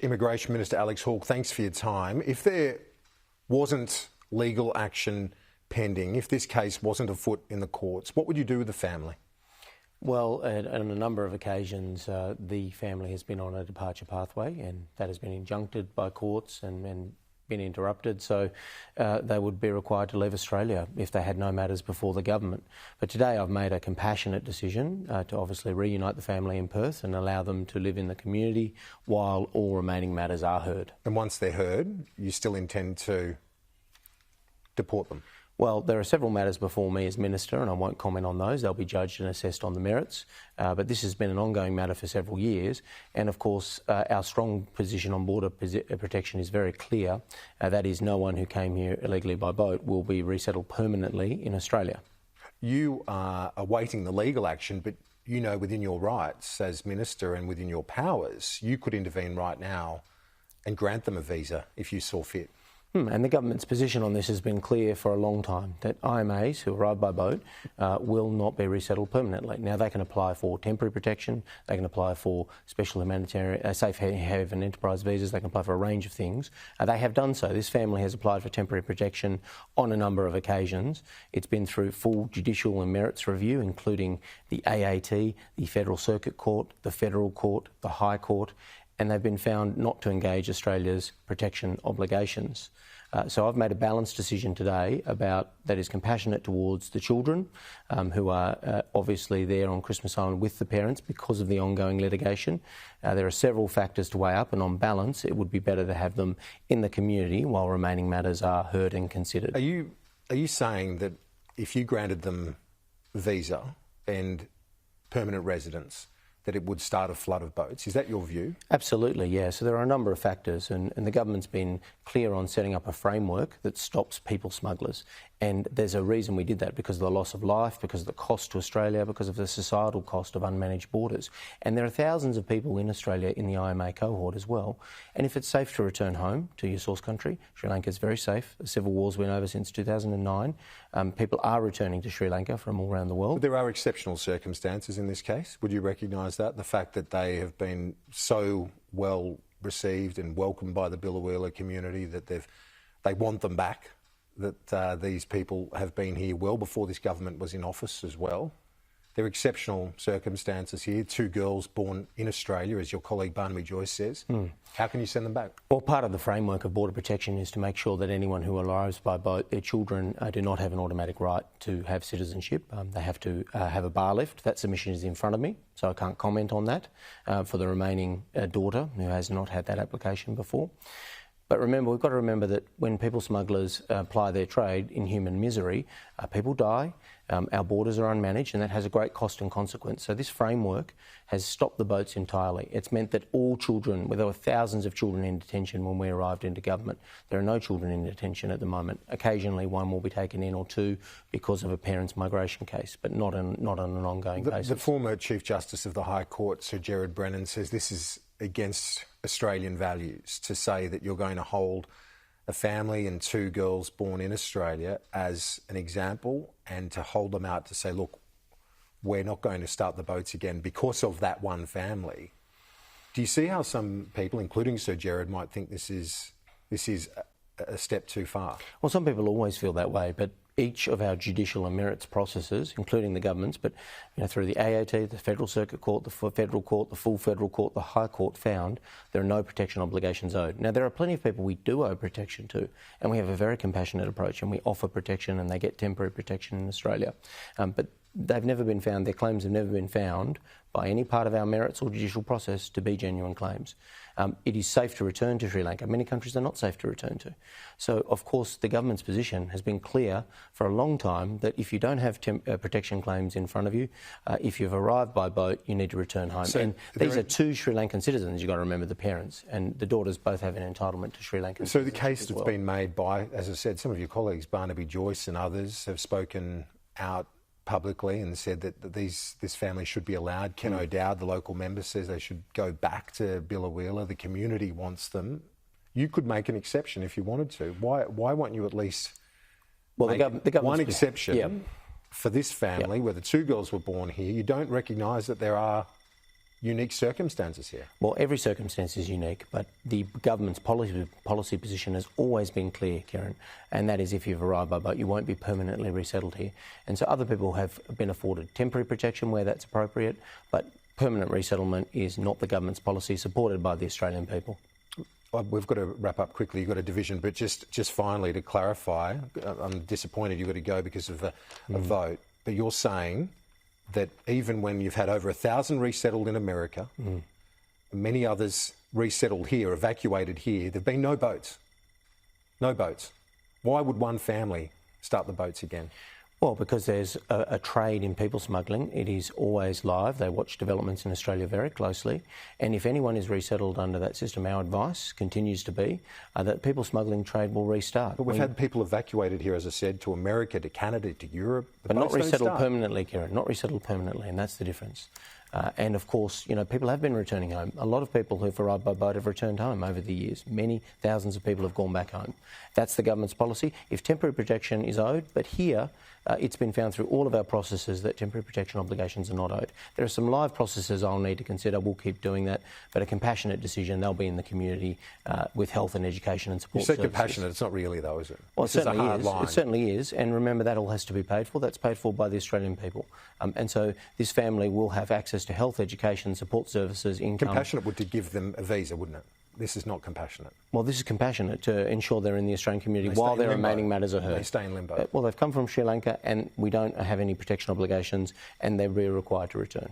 Immigration Minister Alex Hawke, thanks for your time. If there wasn't legal action pending, if this case wasn't afoot in the courts, what would you do with the family? Well, on a number of occasions, the family has been on a departure pathway, and that has been injuncted by courts and been interrupted, so they would be required to leave Australia if they had no matters before the government. But today I've made a compassionate decision to obviously reunite the family in Perth and allow them to live in the community while all remaining matters are heard. And once they're heard, you still intend to deport them? Well, there are several matters before me as Minister, and I won't comment on those. They'll be judged and assessed on the merits. But this has been an ongoing matter for several years. And, of course, our strong position on border protection is very clear. That is, no one who came here illegally by boat will be resettled permanently in Australia. You are awaiting the legal action, but you know within your rights as Minister and within your powers, you could intervene right now and grant them a visa if you saw fit. And the government's position on this has been clear for a long time, that IMAs who arrive by boat will not be resettled permanently. Now, they can apply for temporary protection, they can apply for special humanitarian, safe haven enterprise visas, they can apply for a range of things. They have done so. This family has applied for temporary protection on a number of occasions. It's been through full judicial and merits review, including the AAT, the Federal Circuit Court, the Federal Court, the High Court, and they've been found not to engage Australia's protection obligations. So I've made a balanced decision today that is compassionate towards the children who are obviously there on Christmas Island with the parents because of the ongoing litigation. There are several factors to weigh up, and on balance it would be better to have them in the community while remaining matters are heard and considered. Are you saying that if you granted them visa and permanent residence, that it would start a flood of boats? Is that your view? Absolutely, yeah. So there are a number of factors, and the government's been clear on setting up a framework that stops people smugglers. And there's a reason we did that, because of the loss of life, because of the cost to Australia, because of the societal cost of unmanaged borders. And there are thousands of people in Australia in the IMA cohort as well. And if it's safe to return home to your source country, Sri Lanka is very safe. The civil war's been over since 2009. People are returning to Sri Lanka from all around the world. But there are exceptional circumstances in this case. Would you recognise that? The fact that they have been so well received and welcomed by the Biloela community that they want them back, that these people have been here well before this government was in office as well. There are exceptional circumstances here. 2 girls born in Australia, as your colleague Barnaby Joyce says. How can you send them back? Well, part of the framework of border protection is to make sure that anyone who arrives by boat, their children do not have an automatic right to have citizenship. They have to have a bar lift. That submission is in front of me, so I can't comment on that for the remaining daughter who has not had that application before. But remember, we've got to remember that when people smugglers ply their trade in human misery, people die, our borders are unmanaged, and that has a great cost and consequence. So this framework has stopped the boats entirely. It's meant that all children, there were thousands of children in detention when we arrived into government. There are no children in detention at the moment. Occasionally one will be taken in, or 2 because of a parent's migration case, but not on an ongoing basis. The former Chief Justice of the High Court, Sir Gerard Brennan, says this is against Australian values to say that you're going to hold a family and 2 girls born in Australia as an example, and to hold them out to say, look, we're not going to start the boats again because of that one family. Do you see how some people, including Sir Gerard, might think this is a step too far? Well, some people always feel that way, but each of our judicial and merits processes, including the government's, but through the AAT, the Federal Circuit Court, the Federal Court, the full Federal Court, the High Court, found there are no protection obligations owed. Now, there are plenty of people we do owe protection to, and we have a very compassionate approach, and we offer protection, and they get temporary protection in Australia. But they've never been found, their claims have never been found by any part of our merits or judicial process to be genuine claims. It is safe to return to Sri Lanka. Many countries are not safe to return to. So, of course, the government's position has been clear for a long time that if you don't have protection claims in front of you, if you've arrived by boat, you need to return home. So and these are 2 Sri Lankan citizens, you've got to remember, the parents, and the daughters both have an entitlement to Sri Lankan So the case that's been made by, as I said, some of your colleagues, Barnaby Joyce and others, have spoken out publicly and said that this family should be allowed. Ken O'Dowd, the local member, says they should go back to Biloela. The community wants them. You could make an exception if you wanted to. Why won't you at least make one exception for this family where the 2 girls were born here? You don't recognise that there are unique circumstances here. Well, every circumstance is unique, but the government's policy position has always been clear, Kieran, and that is if you've arrived by boat, you won't be permanently resettled here. And so other people have been afforded temporary protection where that's appropriate, but permanent resettlement is not the government's policy, supported by the Australian people. We've got to wrap up quickly. You've got a division, but just finally to clarify, I'm disappointed you've got to go because of a vote, but you're saying that even when you've had over 1,000 resettled in America, many others resettled here, evacuated here, there have been no boats. No boats. Why would one family start the boats again? Well, because there's a trade in people smuggling. It is always live. They watch developments in Australia very closely. And if anyone is resettled under that system, our advice continues to be that people smuggling trade will restart. But we've had people evacuated here, as I said, to America, to Canada, to Europe. But not resettled permanently, Kieran. Not resettled permanently, and that's the difference. And of course, you know, people have been returning home. A lot of people who've arrived by boat have returned home over the years. Many thousands of people have gone back home. That's the government's policy. If temporary protection is owed, but here it's been found through all of our processes that temporary protection obligations are not owed. There are some live processes I'll need to consider. We'll keep doing that. But a compassionate decision, they'll be in the community with health and education and support services. You said compassionate. It's not really, though, is it? Well, it certainly is. It certainly is. And remember, that all has to be paid for. That's paid for by the Australian people. And so this family will have access to health, education, support services, income. Compassionate would to give them a visa, wouldn't it? This is not compassionate. Well, this is compassionate to ensure they're in the Australian community while their remaining matters are heard. They stay in limbo. Well, they've come from Sri Lanka and we don't have any protection obligations and they're required to return.